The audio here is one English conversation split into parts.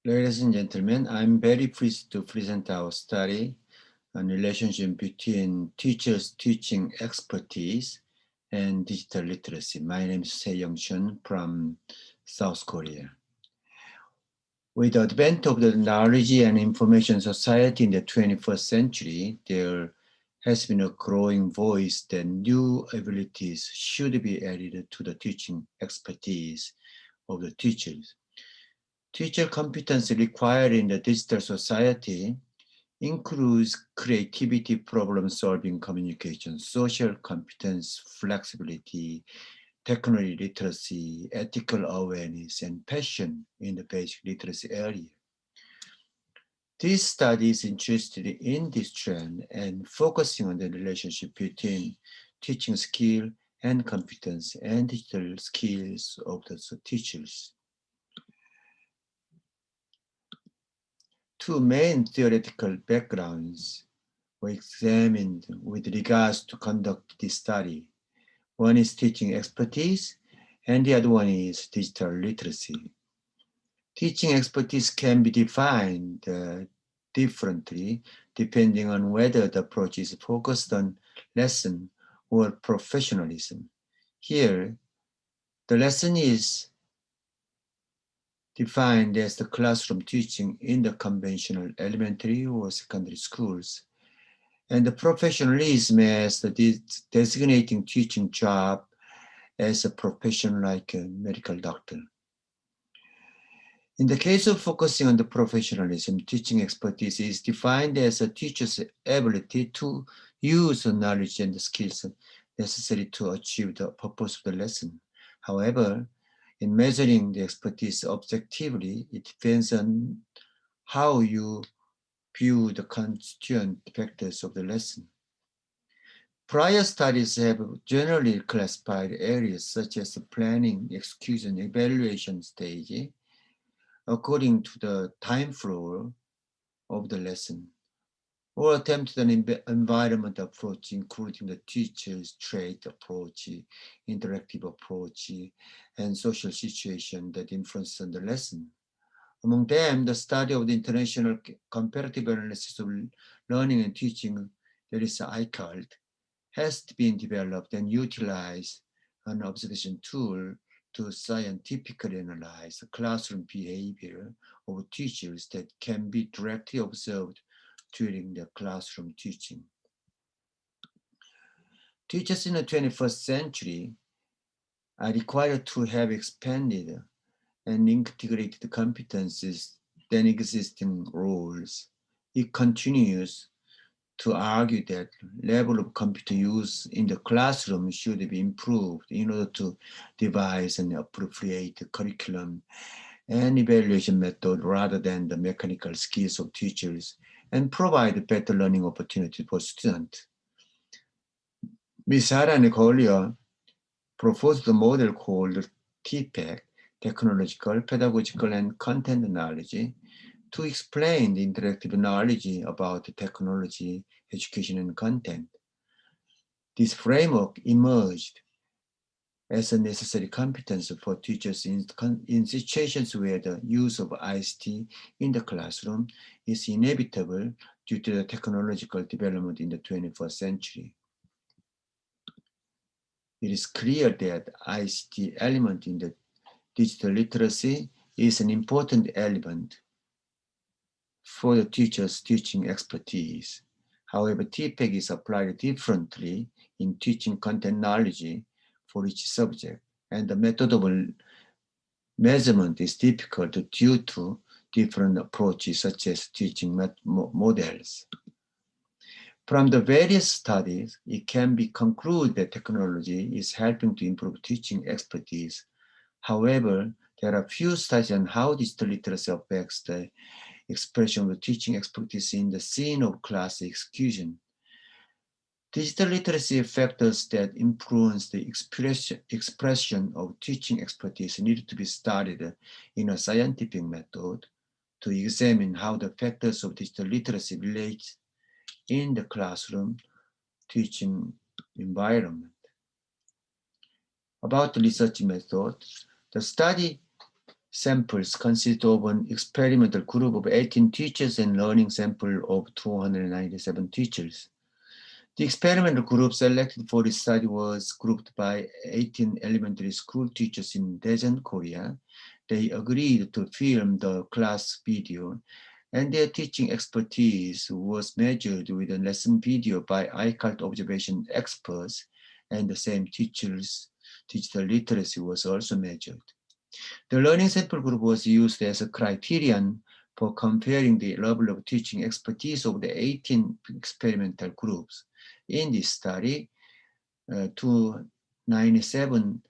Ladies and gentlemen, I'm very pleased to present our study on relationship between teachers' teaching expertise and digital literacy. My name is Se-Young Chun from South Korea. With the advent of the knowledge and information society in the 21st century, there has been a growing voice that new abilities should be added to the teaching expertise of the teachers. Teacher competence required in the digital society includes creativity, problem-solving, communication, social competence, flexibility, technology literacy, ethical awareness, and passion in the basic literacy area. This study is interested in this trend and focusing on the relationship between teaching skill and competence and digital skills of the teachers. Two main theoretical backgrounds were examined with regards to conduct this study. One is teaching expertise, and the other one is digital literacy. Teaching expertise can be defined differently depending on whether the approach is focused on lesson or professionalism. Here, the lesson is defined as the classroom teaching in the conventional elementary or secondary schools, and the professionalism as the designating teaching job as a profession like a medical doctor. In the case of focusing on the professionalism, teaching expertise is defined as a teacher's ability to use the knowledge and the skills necessary to achieve the purpose of the lesson. However, in measuring the expertise objectively, it depends on how you view the constituent factors of the lesson. Prior studies have generally classified areas such as the planning, execution, evaluation stage according to the time flow of the lesson, or attempted an environment approach, including the teacher's trait approach, interactive approach, and social situation that influence on the lesson. Among them, the study of the international comparative analysis of learning and teaching, that is ICALD, has been developed and utilized an observation tool to scientifically analyze the classroom behavior of teachers that can be directly observed during the classroom teaching. Teachers in the 21st century are required to have expanded and integrated competencies than existing roles. It continues to argue that level of computer use in the classroom should be improved in order to devise an appropriate curriculum and evaluation method rather than the mechanical skills of teachers and provide better learning opportunity for students. Ms. Hara and Collier proposed a model called TPEC, Technological, Pedagogical, and Content Knowledge, to explain the interactive knowledge about technology, education, and content. This framework emerged as a necessary competence for teachers in situations where the use of ICT in the classroom is inevitable due to the technological development in the 21st century. It is clear that ICT element in the digital literacy is an important element for the teacher's teaching expertise. However, TPEC is applied differently in teaching content knowledge for each subject, and the method of measurement is difficult due to different approaches such as teaching models. From the various studies, it can be concluded that technology is helping to improve teaching expertise. However, there are few studies on how digital literacy affects the expression of the teaching expertise in the scene of class execution. Digital literacy factors that influence the expression of teaching expertise need to be studied in a scientific method to examine how the factors of digital literacy relate in the classroom teaching environment. About the research method, the study samples consist of an experimental group of 18 teachers and learning sample of 297 teachers. The experimental group selected for this study was grouped by 18 elementary school teachers in Daejeon, Korea. They agreed to film the class video, and their teaching expertise was measured with a lesson video by ICART observation experts, and the same teachers' digital literacy was also measured. The learning sample group was used as a criterion for comparing the level of teaching expertise of the 18 experimental groups. In this study, 297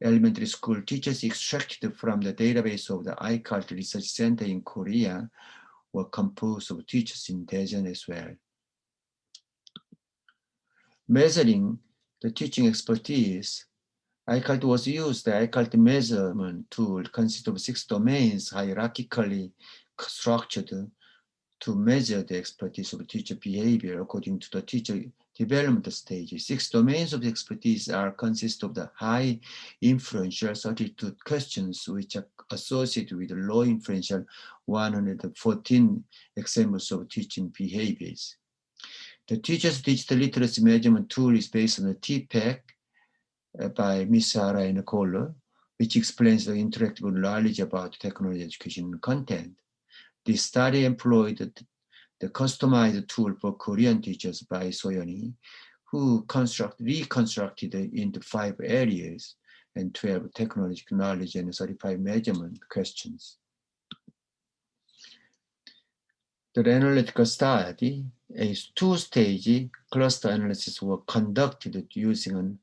elementary school teachers extracted from the database of the ICART Research Center in Korea were composed of teachers in Daejeon as well. Measuring the teaching expertise, ICART was used. The ICART measurement tool consists of 6 domains hierarchically structured to measure the expertise of teacher behavior according to the teacher development stage. 6 domains of expertise consist of the high influential 32 questions, which are associated with low influential 114 examples of teaching behaviors. The teacher's digital literacy measurement tool is based on the TPEC by Ms. Sarah and Kohler, which explains the interactive knowledge about technology education content. This study employed the customized tool for Korean teachers by Soyeoni, who reconstructed it into 5 areas and 12 technological knowledge and 35 measurement questions. The analytical study, a 2-stage cluster analysis was conducted using an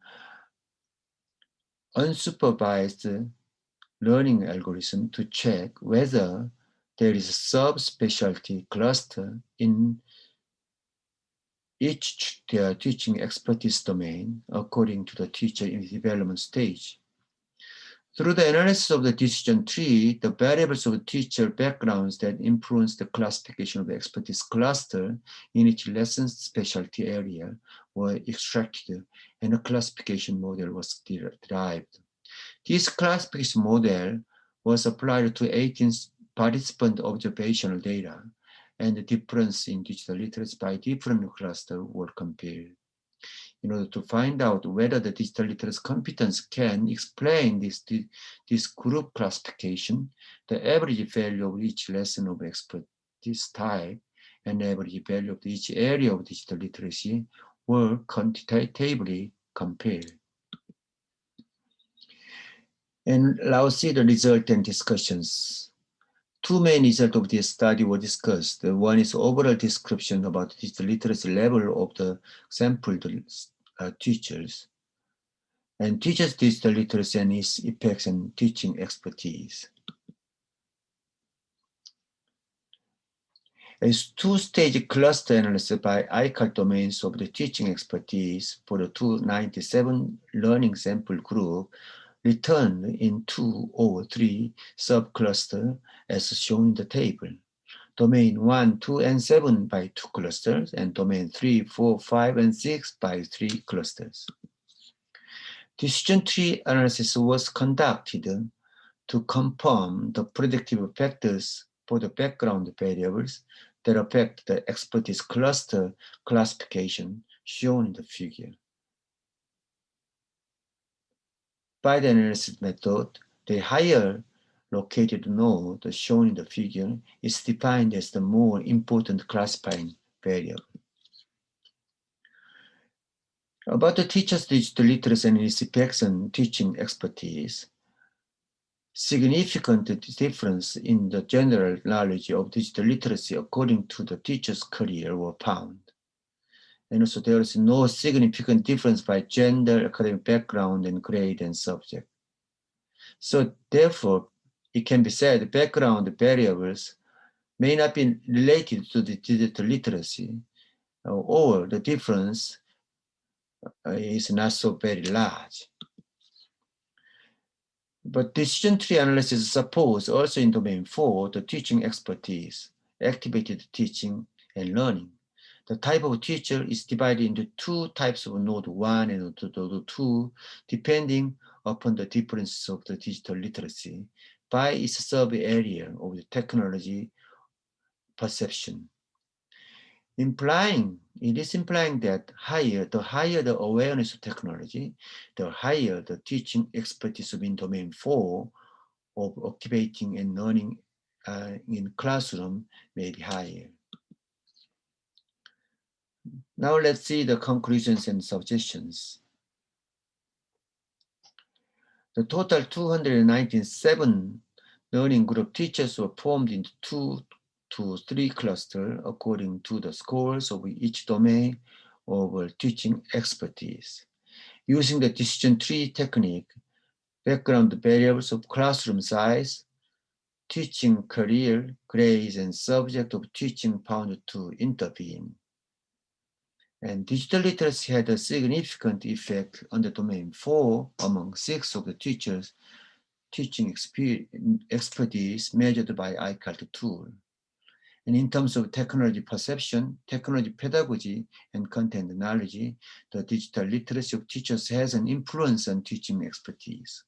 unsupervised learning algorithm to check whether there is a subspecialty cluster in each teaching expertise domain according to the teacher in development stage. Through the analysis of the decision tree, the variables of teacher backgrounds that influence the classification of the expertise cluster in each lesson specialty area were extracted, and a classification model was derived. This classification model was applied to 18 participant observational data, and the difference in digital literacy by different clusters were compared. In order to find out whether the digital literacy competence can explain this group classification, the average value of each lesson of expertise type and average value of each area of digital literacy were quantitatively compared. And now see the result and discussions. 2 main results of this study were discussed. One is overall description about digital literacy level of the sampled teachers, and teachers' digital literacy and its effects and teaching expertise. A 2-stage cluster analysis by ICART domains of the teaching expertise for the 297 learning sample group returned in 2 or 3 subclusters as shown in the table. Domain 1, 2, and 7 by 2 clusters, and domain 3, 4, 5, and 6 by 3 clusters. Decision tree analysis was conducted to confirm the predictive factors for the background variables that affect the expertise cluster classification shown in the figure. By the analysis method, the higher located node shown in the figure is defined as the more important classifying variable. About the teacher's digital literacy and its effects on teaching expertise, significant difference in the general knowledge of digital literacy according to the teacher's career were found. And also there is no significant difference by gender, academic background, and grade and subject. So therefore, it can be said background variables may not be related to the digital literacy, or the difference is not so very large. But decision tree analysis suppose also in domain 4, the teaching expertise, activated teaching and learning. The type of teacher is divided into 2 types of node 1 and node 2, depending upon the differences of the digital literacy. by its sub-area of the technology perception. It is implying that the higher the awareness of technology, the higher the teaching expertise in domain 4 of activating and learning in classroom may be higher. Now let's see the conclusions and suggestions. The total 297 learning group teachers were formed into 2 to 3 clusters according to the scores of each domain of teaching expertise. Using the decision tree technique, background variables of classroom size, teaching career, grades, and subject of teaching found to intervene. And digital literacy had a significant effect on the domain 4 among 6 of the teachers' teaching expertise measured by ICART tool. And in terms of technology perception, technology pedagogy, and content knowledge, the digital literacy of teachers has an influence on teaching expertise.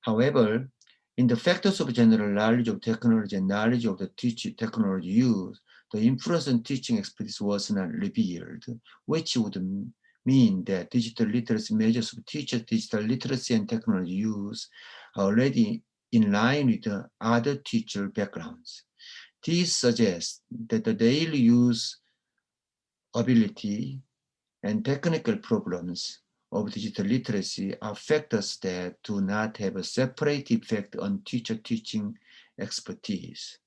However, in the factors of general knowledge of technology and knowledge of the technology use, the influence on teaching expertise was not revealed, which would mean that digital literacy measures of teachers' digital literacy and technology use are already in line with the other teacher backgrounds. These suggest that the daily use ability and technical problems of digital literacy are factors that do not have a separate effect on teacher teaching expertise.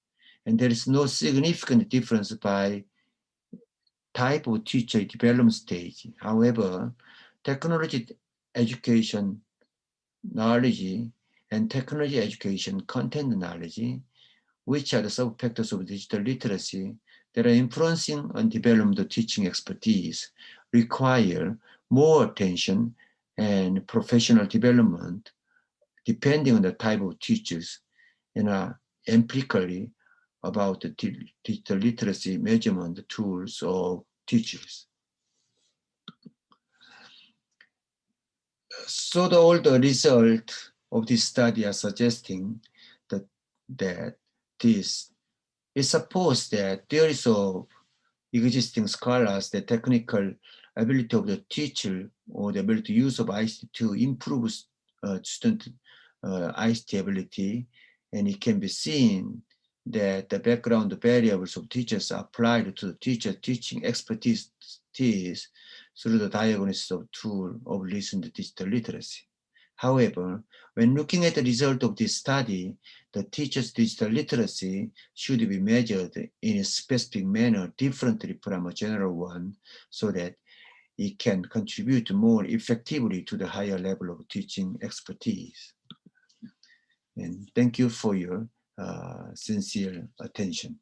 And there is no significant difference by type of teacher development stage. However, technology education knowledge and technology education content knowledge, which are the sub-factors of digital literacy that are influencing on development of teaching expertise, require more attention and professional development depending on the type of teachers and are empirically about the digital literacy measurement tools of teachers. So all the results of this study are suggesting that this is supposed that theories of existing scholars, the technical ability of the teacher or the ability to use of ICT to improve student ICT ability, and it can be seen that the background variables of teachers are applied to the teacher teaching expertise through the diagnosis of tool of listened digital literacy. However, when looking at the result of this study, the teacher's digital literacy should be measured in a specific manner differently from a general one so that it can contribute more effectively to the higher level of teaching expertise. And thank you for your sincere attention.